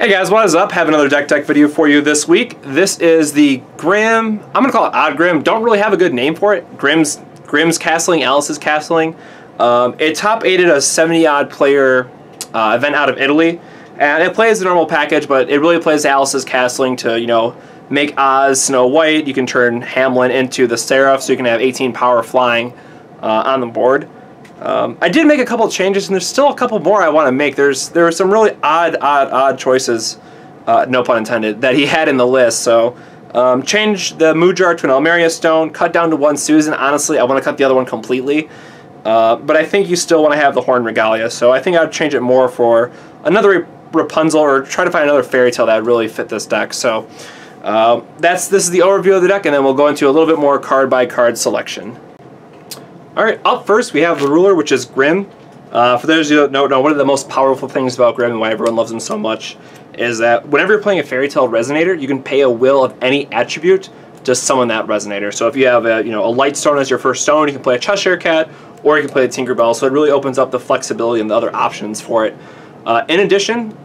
Hey guys, what is up? Have another deck tech video for you this week. This is the Grimm, I'm going to call it Odd Grimm, don't really have a good name for it. Grimm's Castling, Alice's Castling. It top aided a 70 odd player event out of Italy, and it plays the normal package, but it really plays Alice's Castling to, you know, make Oz Snow White. You can turn Hamelin into the Seraph, so you can have 18 power flying on the board. I did make a couple changes, and there's still a couple more I want to make. There were some really odd choices, no pun intended, that he had in the list. So change the mood jar to an Almerius stone, cut down to one Susan. Honestly, I want to cut the other one completely. But I think you still want to have the Horn Regalia, so I think I'd change it more for another Rapunzel, or try to find another fairy tale that would really fit this deck. So this is the overview of the deck, and then we'll go into a little bit more card by card selection. Alright, up first we have the ruler, which is Grimm. For those of you who don't know, one of the most powerful things about Grimm and why everyone loves him so much is that whenever you're playing a fairy tale resonator, you can pay a will of any attribute to summon that resonator. So if you have a light stone as your first stone, you can play a Cheshire Cat, or you can play a Tinkerbell. So it really opens up the flexibility and the other options for it. In addition,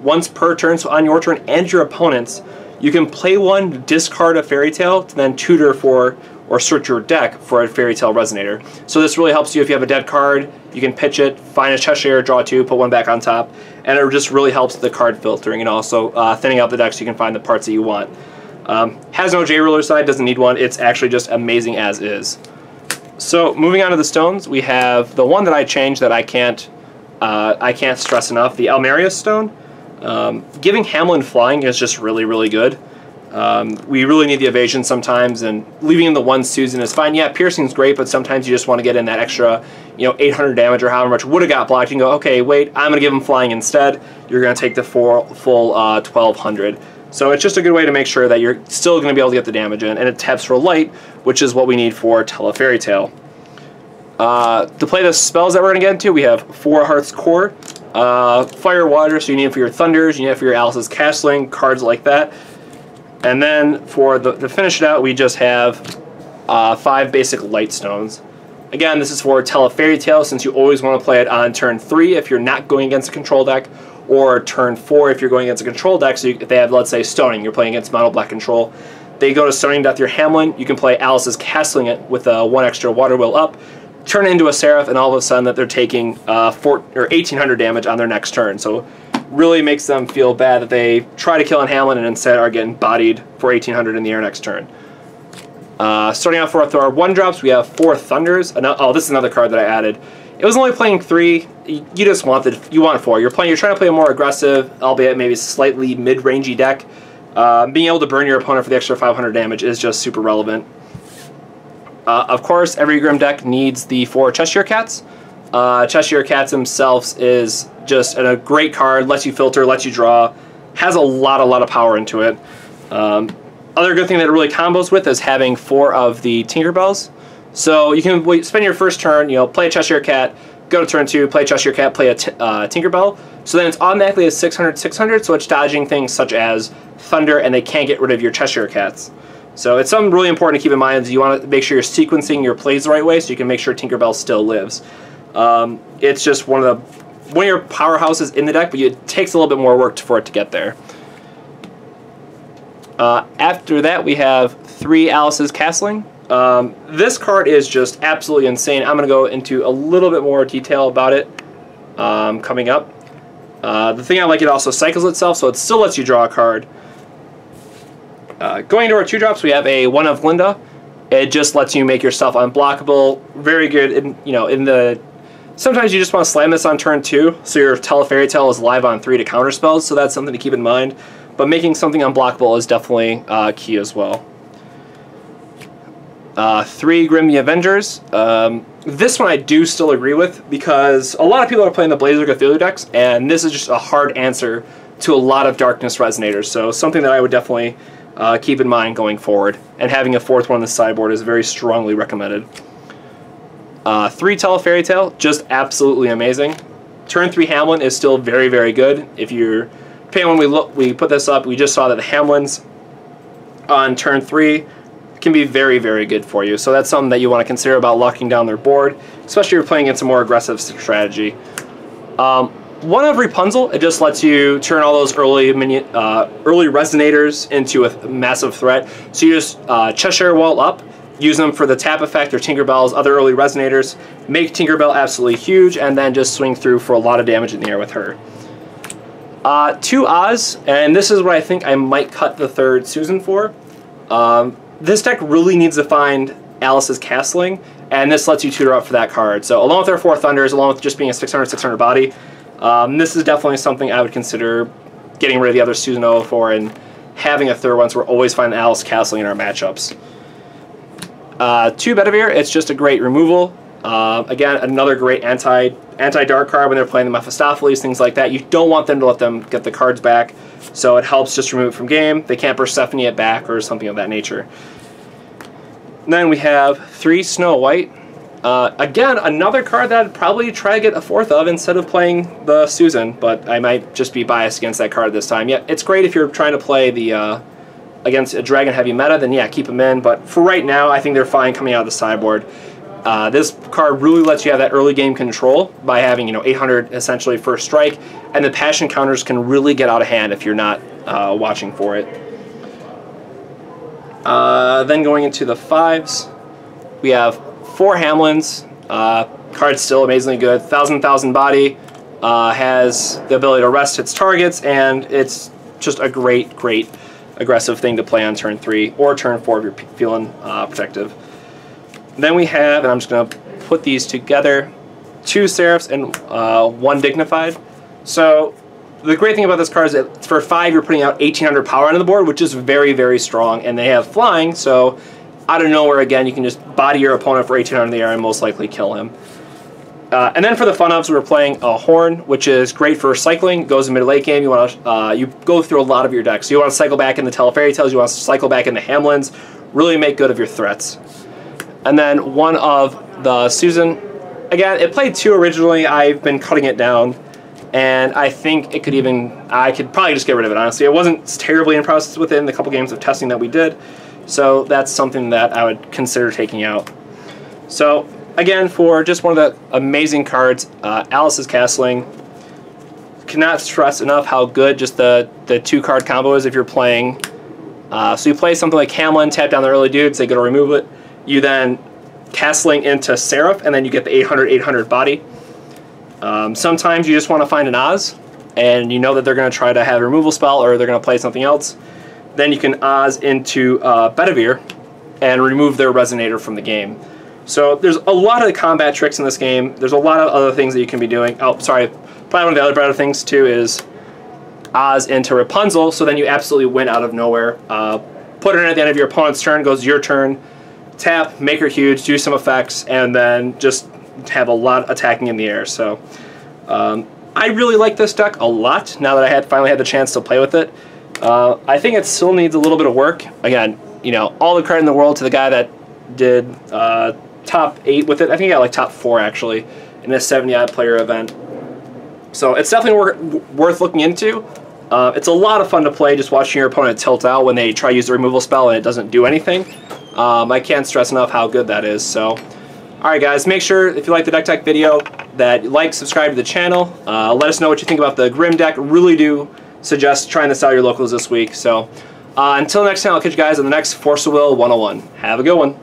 once per turn, so on your turn and your opponent's, you can play one, discard a fairy tale, to then tutor for or search your deck for a fairy tale resonator. So this really helps you if you have a dead card, you can pitch it, find a Cheshire, draw two, put one back on top, and it just really helps the card filtering and also thinning out the deck so you can find the parts that you want. Has no J ruler side, doesn't need one, it's actually just amazing as is. So moving on to the stones, we have the one that I changed that I can't stress enough, the Almerius stone. Giving Hamelin flying is just really good. We really need the evasion sometimes, and leaving in the one Susan is fine. Yeah, piercing's great, but sometimes you just want to get in that extra, 800 damage or however much would have got blocked. You can go, okay, wait, I'm going to give him flying instead. You're going to take the full 1200. So it's just a good way to make sure that you're still going to be able to get the damage in, and it taps for light, which is what we need for Tell a Fairy Tale. To play the spells that we're going to get into, we have 4 Hearth's Core, Fire, Water, so you need it for your Thunders, you need it for your Alice's Castling, cards like that. And then for to finish it out, we just have 5 basic light stones. Again, this is for Tell a Fairy Tale, since you always want to play it on turn 3 if you're not going against a control deck, or turn 4 if you're going against a control deck. So if they have, let's say, Stoning, you're playing against mono black control. They go to Stoning Death your Hamelin, you can play Alice's Castling it with a 1 extra Water Wheel up, turn it into a Seraph, and all of a sudden that they're taking 1800 damage on their next turn. So really makes them feel bad that they try to kill on Hamelin and instead are getting bodied for 1800 in the air next turn. Starting off with our 1-drops, we have 4 Thunders. Oh, this is another card that I added. It was only playing 3. You want 4. You're trying to play a more aggressive, albeit maybe slightly mid-rangey deck. Being able to burn your opponent for the extra 500 damage is just super relevant. Of course, every Grimm deck needs the 4 Cheshire Cats. Cheshire Cats themselves is just a great card, lets you filter, lets you draw, has a lot of power into it. Other good thing that it really combos with is having 4 of the Tinkerbells. So you can spend your first turn, play a Cheshire Cat, go to turn 2, play a Cheshire Cat, play a Tinkerbell. So then it's automatically a 600/600, so it's dodging things such as Thunder, and they can't get rid of your Cheshire Cats. So it's something really important to keep in mind, is you want to make sure you're sequencing your plays the right way so you can make sure Tinkerbell still lives. It's just one of your powerhouses in the deck, but it takes a little bit more work for it to get there. After that, we have 3 Alice's Castling. This card is just absolutely insane. I'm going to go into a little bit more detail about it coming up. The thing I like, it also cycles itself, so it still lets you draw a card. Going into our 2-drops, we have a 1 of Glinda. It just lets you make yourself unblockable. Very good in sometimes you just want to slam this on turn 2, so your Tell a Fairy Tale is live on 3 to counter spells, so that's something to keep in mind. But making something unblockable is definitely key as well. 3 Grimm the Avengers. This one I do still agree with, because a lot of people are playing the Blazer Cthulhu decks, and this is just a hard answer to a lot of Darkness Resonators, so something that I would definitely keep in mind going forward. And having a 4th one on the sideboard is very strongly recommended. 3 Tell a Fairy Tale, just absolutely amazing. Turn 3 Hamelin is still very good. If you're paying, when we put this up, we just saw that the Hamelins on turn 3 can be very good for you. So that's something that you want to consider about locking down their board, especially if you're playing against a more aggressive strategy. One of Rapunzel, it just lets you turn all those early Resonators into a massive threat. So you just Cheshire Wall up, use them for the tap effect or Tinkerbell's other early Resonators, make Tinkerbell absolutely huge, and then just swing through for a lot of damage in the air with her. 2 Oz, and this is what I think I might cut the 3rd Susan for. This deck really needs to find Alice's Castling, and this lets you tutor up for that card. So along with our 4 Thunders, along with just being a 600 body, this is definitely something I would consider getting rid of the other Susanowo for and having a 3rd one, so we're always finding Alice Castling in our matchups. 2 Bedivere, it's just a great removal. Again, another great anti-dark card when they're playing the Mephistopheles, things like that. You don't want them to let them get the cards back, so it helps just remove it from game. They can't Persephone it back or something of that nature. And then we have 3 Snow White. Again, another card that I'd probably try to get a 4th of instead of playing the Susan, but I might just be biased against that card this time. Yeah, it's great if you're trying to play the against a dragon heavy meta, then yeah, keep them in, but for right now, I think they're fine coming out of the sideboard. This card really lets you have that early game control by having, 800 essentially first strike, and the passion counters can really get out of hand if you're not watching for it. Then going into the 5s, we have 4 Hamelins. Card's still amazingly good. 1,000 body, has the ability to rest its targets, and it's just a great aggressive thing to play on turn 3 or turn 4 if you're feeling protective. Then we have, and I'm just going to put these together, 2 Seraphs and 1 Dignified. So the great thing about this card is that for 5 you're putting out 1,800 power onto the board, which is very strong, and they have flying, so out of nowhere again you can just body your opponent for 1,800 in the air and most likely kill him. And then for the fun ups, we're playing a Horn, which is great for cycling. It goes in mid-late game. You want to you go through a lot of your decks. So you want to cycle back into Fairy Tales. You want to cycle back into Hamelins. Really make good of your threats. And then 1 of the Susan. Again, it played 2 originally. I've been cutting it down, and I think it could I could probably just get rid of it, honestly. I wasn't terribly impressed with it in the couple games of testing that we did, so that's something that I would consider taking out. So again, for just one of the amazing cards, Alice's Castling. Cannot stress enough how good just the 2-card combo is if you're playing. So you play something like Hamelin, tap down the early dudes, they go to remove it. You then Castling into Seraph, and then you get the 800 body. Sometimes you just want to find an Oz, and you know that they're going to try to have a removal spell or they're going to play something else. Then you can Oz into Bedivere and remove their Resonator from the game. So there's a lot of combat tricks in this game. There's a lot of other things that you can be doing. Oh, sorry. Probably one of the other better things too is Oz into Rapunzel, so then you absolutely win out of nowhere. Put her in at the end of your opponent's turn, goes your turn, tap, make her huge, do some effects, and then just have a lot attacking in the air. So I really like this deck a lot now that I finally had the chance to play with it. I think it still needs a little bit of work. Again, all the credit in the world to the guy that did top 8 with it. I think he got like top 4 actually in this 70-odd player event. So it's definitely worth looking into. It's a lot of fun to play just watching your opponent tilt out when they try to use the removal spell and it doesn't do anything. I can't stress enough how good that is. So, alright guys, make sure if you like the deck tech video that you like, subscribe to the channel. Let us know what you think about the Grimm deck. Really do suggest trying this out at your locals this week. So until next time, I'll catch you guys on the next Force of Will 101. Have a good one.